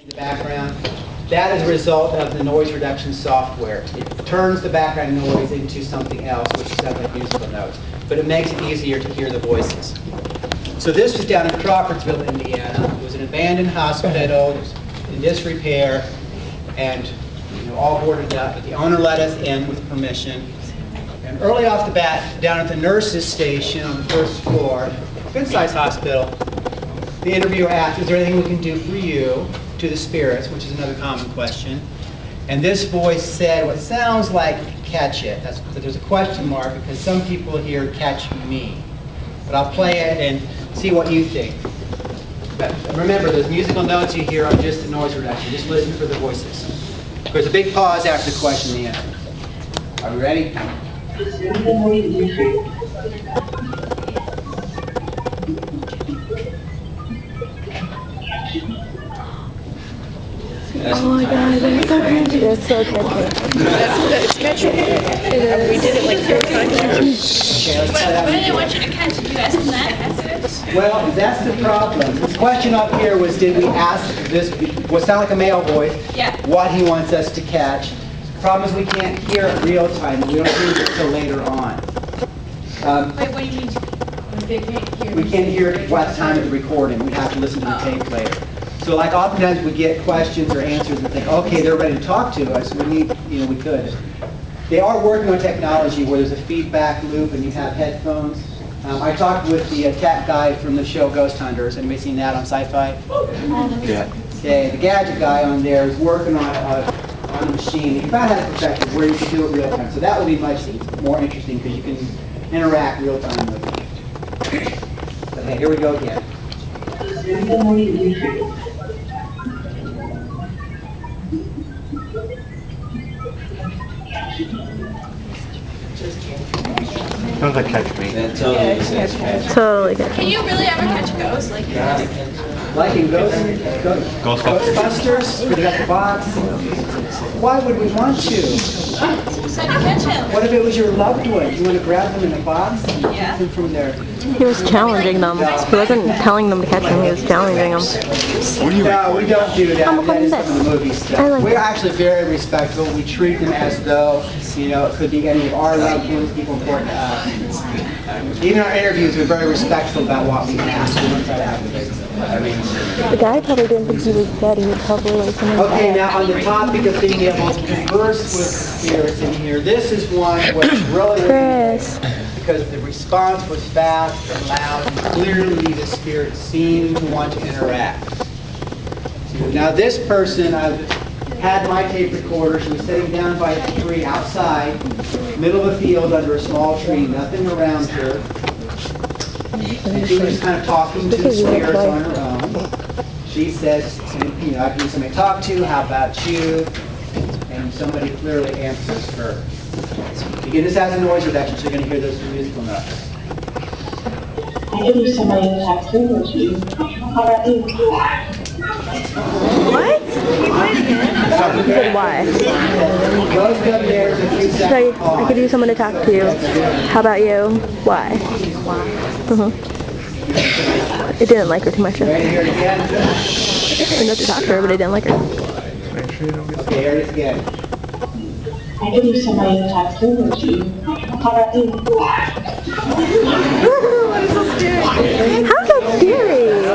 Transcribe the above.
the background. That is a result of the noise reduction software. It turns the background noise into something else, which sounds like musical notes. But it makes it easier to hear the voices. So this was down in Crawfordsville, Indiana. It was an abandoned hospital. It was in disrepair and all boarded up. But the owner let us in with permission. And early off the bat, down at the nurses' station on the first floor, good-sized hospital, the interviewer asked, "Is there anything we can do for you?" to the spirits, which is another common question. And this voice said what sounds like "catch it." But there's a question mark because some people hear "catch me." But I'll play it and see what you think. But remember, those musical notes you hear are just the noise reduction. Just listen for the voices. There's a big pause after the question and the answer. Are we ready? Oh my god, that's so catchy. That's so catchy. It's catchy. We did it like 3 times. What did they want you to catch? Did you ask them that? Well, that's the problem. This question up here was, did we ask this, what sound like a male voice, Yeah. what he wants us to catch. The problem is we can't hear it real time. We don't hear it until later on. Wait, what do you mean? They can't hear. We can't hear it what time of the recording. We have to listen to the tape later. So like oftentimes we get questions or answers and think, okay, they're ready to talk to us. We need, we could. They are working on technology where there's a feedback loop and you have headphones. I talked with the tech guy from the show Ghost Hunters. Anybody seen that on Sci-Fi? Yeah. Okay, the gadget guy on there is working on a machine. He found out perfected where you can do it real time. So that will be much more interesting because you can interact real time with it. But hey, here we go again. Sounds like catch me. Totally catchy. Can you really ever catch a ghost? Like Like in Ghostbusters, we got the box. Why would we want to? so to catch him? What if it was your loved one? You want to grab them in the box and Yeah. take them from there? He was challenging them. He wasn't telling them to catch him, he was challenging them. No, we don't do that. I'm That is this. some of the movie I stuff. like We're that. actually very respectful. We treat them as though, it could be any of our loved ones, people important to us. Even our interviews, we're very respectful about what we ask. We don't try to aggravate them. The guy probably didn't think he was dead. He was probably like something Okay, bad. now on the topic of being able to converse with spirits in here, this is one which really Chris. because the response was fast and loud, and clearly the spirit seemed to want to interact. Now this person, I had my tape recorder. She was sitting down by a tree outside, middle of a field under a small tree, nothing around her. And she was kind of talking to the spirits on her own. She says, I need somebody to talk to, how about you? And somebody clearly answers her. Again, this has a noise reduction, so you're going to hear those musical notes. I could use somebody to talk to with you. How about you? What? He said why? Goes up there, there's a few So seconds I could use someone to talk to you. How about you? Why? It didn't like her too much. Ready to hear it again? I know to talk to her, but I didn't like her. Okay, here it is again. I could use somebody to talk to with you. How about you? How's that scary?